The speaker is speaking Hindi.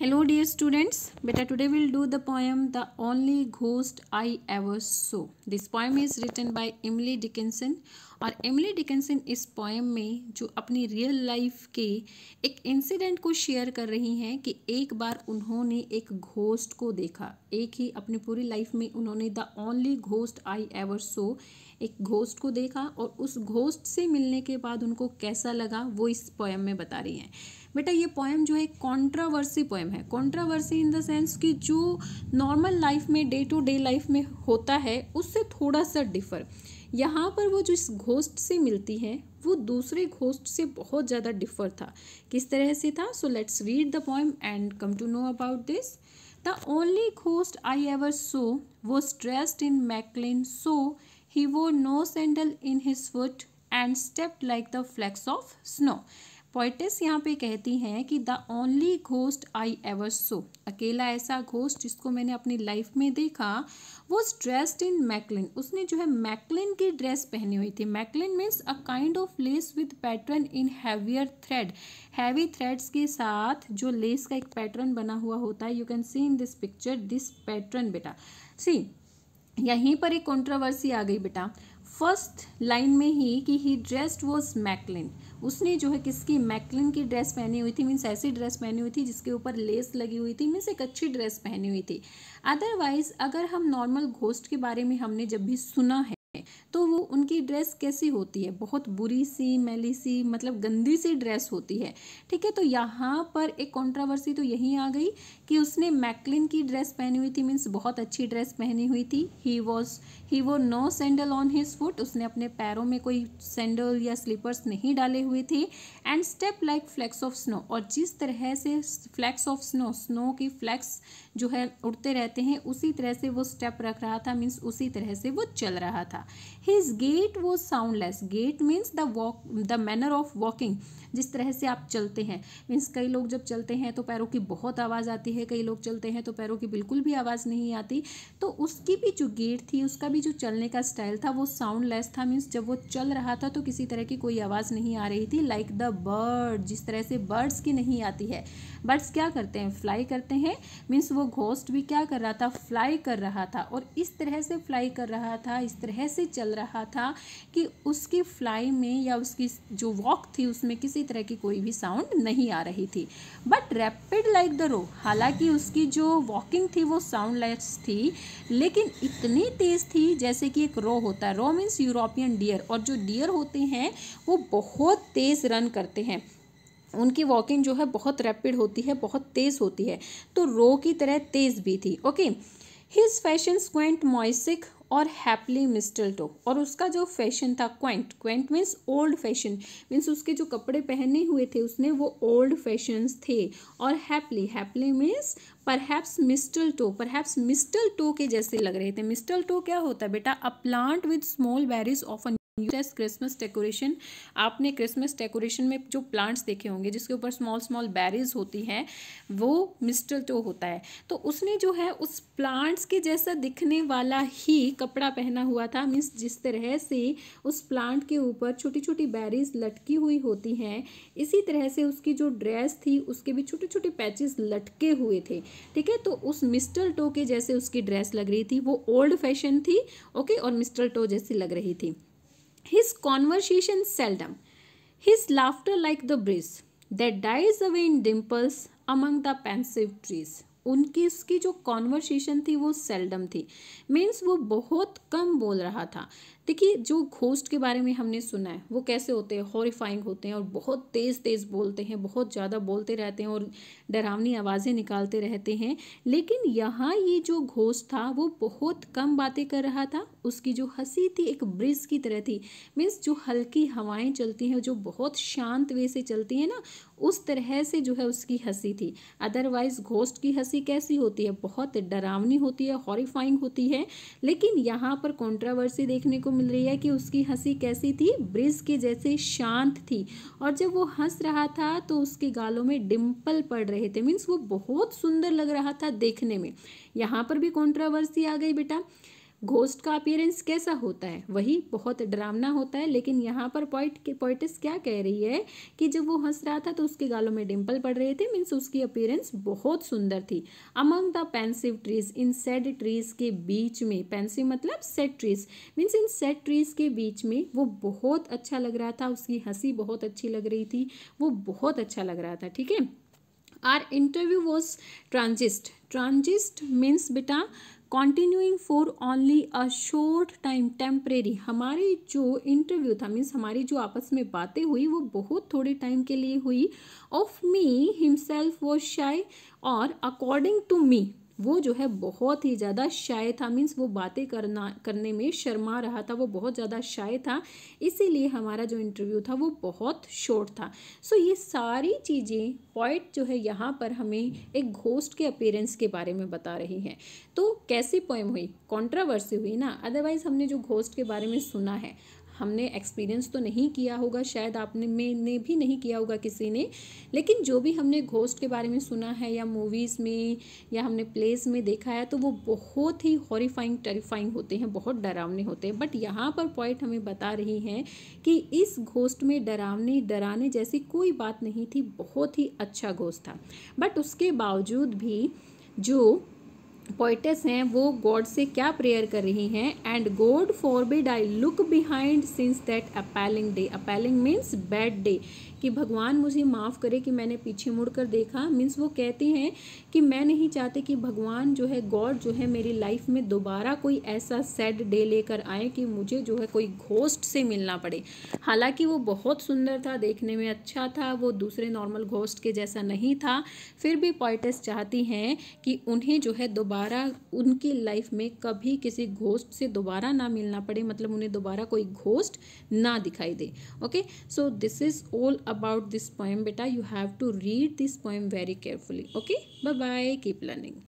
Hello dear students, beta today we'll do the poem The Only Ghost I Ever Saw. This poem is written by Emily Dickinson और एमिली डिकिंसन इस पोएम में जो अपनी रियल लाइफ के एक इंसिडेंट को शेयर कर रही हैं कि एक बार उन्होंने एक घोस्ट को देखा। एक ही अपनी पूरी लाइफ में उन्होंने the only ghost I ever सो एक घोस्ट को देखा और उस घोस्ट से मिलने के बाद उनको कैसा लगा वो इस पोएम में बता रही हैं। बेटा ये पोएम जो है कॉन्ट्रावर्सी पोएम है। कॉन्ट्रावर्सी इन द सेंस कि जो नॉर्मल लाइफ में डे टू डे लाइफ में होता है उससे थोड़ा सा डिफर। यहाँ पर वो जो इस घोस्ट से मिलती है वो दूसरे घोस्ट से बहुत ज़्यादा डिफर था। किस तरह से था? So let's read the poem and come to know about this. The only ghost I ever saw was dressed in Macklin, so he wore no sandal in his foot and stepped like the flakes of snow. Poetess यहाँ पे कहती हैं कि the only ghost I ever सो, अकेला ऐसा घोस्ट जिसको मैंने अपनी लाइफ में देखा, वॉज ड्रेस्ड इन मैकलिन, उसने जो है मैकलिन की ड्रेस पहनी हुई थी। McLean means a kind of less with pattern in heavier thread, heavy threads के साथ जो लेस का एक पैटर्न बना हुआ होता है। You can see in this picture this pattern. बेटा सी यहीं पर एक कंट्रोवर्सी आ गई बेटा फर्स्ट लाइन में ही कि ही ड्रेस्ड वॉज मैकलिन, उसने जो है किसकी मैकलिन की ड्रेस पहनी हुई थी। मीन्स ऐसी ड्रेस पहनी हुई थी जिसके ऊपर लेस लगी हुई थी। मीन्स एक अच्छी ड्रेस पहनी हुई थी। अदरवाइज अगर हम नॉर्मल घोस्ट के बारे में हमने जब भी सुना है तो वो उनकी ड्रेस कैसी होती है? बहुत बुरी सी, मैली सी, मतलब गंदी सी ड्रेस होती है। ठीक है, तो यहाँ पर एक कंट्रोवर्सी तो यही आ गई कि उसने मैकलिन की ड्रेस पहनी हुई थी। मीन्स बहुत अच्छी ड्रेस पहनी हुई थी। He wore no sandal on his foot, उसने अपने पैरों में कोई सैंडल या स्लीपर्स नहीं डाले हुए थे। And step like flakes of snow, और जिस तरह से फ्लैक्स ऑफ स्नो, स्नो की फ्लैक्स जो है उड़ते रहते हैं, उसी तरह से वो स्टेप रख रहा था। मीन्स उसी तरह से वो चल रहा था। His gait was soundless, gait means the manner of walking, जिस तरह से आप चलते हैं। मीन्स कई लोग जब चलते हैं तो पैरों की बहुत आवाज़ आती है, कई लोग चलते हैं तो पैरों की बिल्कुल भी आवाज़ नहीं आती। तो उसकी भी जो गेट थी, उसका भी जो चलने का स्टाइल था वो साउंडलेस था। मीन्स जब वो चल रहा था तो किसी तरह की कोई आवाज़ नहीं आ रही थी। लाइक द बर्ड, जिस तरह से बर्ड्स की नहीं आती है। बर्ड्स क्या करते हैं? फ्लाई करते हैं। मीन्स वो घोस्ट भी क्या कर रहा था? फ्लाई कर रहा था, और इस तरह से फ्लाई कर रहा था, इस तरह से चल रहा था कि उसकी फ्लाई में या उसकी जो वॉक थी उसमें किसी तरह की कोई भी साउंड नहीं आ रही थी। But rapid like the roe, हालांकि उसकी जो वॉकिंग थी वो साउंडलेस थी, लेकिन इतनी तेज थी जैसे कि एक रो होता है। रो मीन्स यूरोपियन डियर, और जो डियर होते हैं वो बहुत तेज रन करते हैं, उनकी वॉकिंग जो है बहुत रैपिड होती है, बहुत तेज़ होती है। तो रो की तरह तेज़ भी थी। ओके, हिज फैशन क्वेंट मॉइसिक और हैप्पली मिस्टलटो, और उसका जो फैशन था Quint, Quint means old fashion, means उसके जो कपड़े पहने हुए थे उसने वो ओल्ड फैशंस थे। और happily, happily means perhaps mistletoe, perhaps mistletoe के जैसे लग रहे थे। मिस्टलटो क्या होता है बेटा? A plant with small berries often use Christmas decoration. आपने क्रिसमस डेकोरेशन में जो प्लांट्स देखे होंगे जिसके ऊपर स्मॉल स्मॉल बेरीज होती हैं, वो मिस्टलटो होता है। तो उसने जो है उस प्लांट्स के जैसा दिखने वाला ही कपड़ा पहना हुआ था। मीन्स जिस तरह से उस प्लांट के ऊपर छोटी छोटी बेरीज लटकी हुई होती हैं, इसी तरह से उसकी जो ड्रेस थी उसके भी छोटे छोटे पैचेस लटके हुए थे। ठीक है, तो उस मिस्टलटो के जैसे उसकी ड्रेस लग रही थी, वो ओल्ड फैशन थी। ओके, और मिस्टलटो जैसी लग रही थी। His conversation seldom, his laughter like the breeze that dies away in dimples among the pensive trees. उनकी उसकी जो कॉन्वर्सेशन थी वो सेल्डम थी। मीन्स वो बहुत कम बोल रहा था। देखिए, जो घोस्ट के बारे में हमने सुना है वो कैसे होते हैं? हॉरिफाइंग होते हैं और बहुत तेज़ तेज़ बोलते हैं, बहुत ज़्यादा बोलते रहते हैं और डरावनी आवाज़ें निकालते रहते हैं। लेकिन यहाँ ये जो घोस्ट था वो बहुत कम बातें कर रहा था। उसकी जो हंसी थी एक ब्रिज की तरह थी। मीन्स जो हल्की हवाएं चलती हैं, जो बहुत शांत वे से चलती हैं ना, उस तरह से जो है उसकी हंसी थी। अदरवाइज घोस्ट की हंसी कैसी होती है? बहुत डरावनी होती है, हॉरिफाइंग होती है। लेकिन यहाँ पर कंट्रोवर्सी देखने को मिल रही है कि उसकी हंसी कैसी थी? ब्रिज के जैसे शांत थी, और जब वो हंस रहा था तो उसके गालों में डिम्पल पड़ रहे थे। मीन्स वो बहुत सुंदर लग रहा था देखने में। यहाँ पर भी कंट्रोवर्सी आ गई बेटा। घोस्ट का अपीयरेंस कैसा होता है, वही बहुत डरावना होता है। लेकिन यहाँ पर पोइटेस क्या कह रही है कि जब वो हंस रहा था तो उसके गालों में डिम्पल पड़ रहे थे, मीन्स उसकी अपीयरेंस बहुत सुंदर थी। Among the pensive trees, in said trees के बीच में, पेंसिव मतलब said trees, means in said trees के बीच में वो बहुत अच्छा लग रहा था, उसकी हंसी बहुत अच्छी लग रही थी, वो बहुत अच्छा लग रहा था। ठीक है। आर इंटरव्यू वॉज ट्रांजिस्ट, ट्रांजिस्ट मीन्स बेटा continuing for only a short time, temporary. हमारी जो इंटरव्यू था, मीन्स हमारी जो आपस में बातें हुई वो बहुत थोड़े टाइम के लिए हुई। ऑफ मी हिमसेल्फ वॉज शाई, और अकॉर्डिंग टू मी वो जो है बहुत ही ज़्यादा शाय था, मीन्स वो बातें करने में शर्मा रहा था, वो बहुत ज़्यादा शाय था, इसीलिए हमारा जो इंटरव्यू था वो बहुत शॉर्ट था। सो ये सारी चीज़ें पॉइंट जो है यहाँ पर हमें एक घोस्ट के अपीयरेंस के बारे में बता रही हैं। तो कैसी पोएम हुई, कंट्रोवर्सी हुई ना, अदरवाइज हमने जो घोस्ट के बारे में सुना है, हमने एक्सपीरियंस तो नहीं किया होगा, शायद आपने ने भी नहीं किया होगा किसी ने, लेकिन जो भी हमने घोस्ट के बारे में सुना है या मूवीज़ में या हमने प्लेस में देखा है तो वो बहुत ही हॉरिफाइंग टेरिफाइंग होते हैं, बहुत डरावने होते हैं। बट यहाँ पर पॉइंट हमें बता रही हैं कि इस घोस्ट में डराने जैसी कोई बात नहीं थी, बहुत ही अच्छा घोस्ट था। बट उसके बावजूद भी जो पोइटेस हैं वो गॉड से क्या प्रेयर कर रही हैं, and God forbid I look behind since that appalling day, appalling means bad day, कि भगवान मुझे माफ़ करे कि मैंने पीछे मुड़कर देखा, मीन्स वो कहती हैं कि मैं नहीं चाहती कि भगवान जो है, गॉड जो है मेरी लाइफ में दोबारा कोई ऐसा सैड डे लेकर आए कि मुझे जो है कोई घोस्ट से मिलना पड़े। हालांकि वो बहुत सुंदर था, देखने में अच्छा था, वो दूसरे नॉर्मल घोस्ट के जैसा नहीं था, फिर भी पोइटेस चाहती हैं कि उन्हें जो है दोबारा उनकी लाइफ में कभी किसी घोस्ट से दोबारा ना मिलना पड़े, मतलब उन्हें दोबारा कोई घोस्ट ना दिखाई दे। Okay, so this is all about this poem beta. You have to read this poem very carefully. Okay, bye bye, keep learning.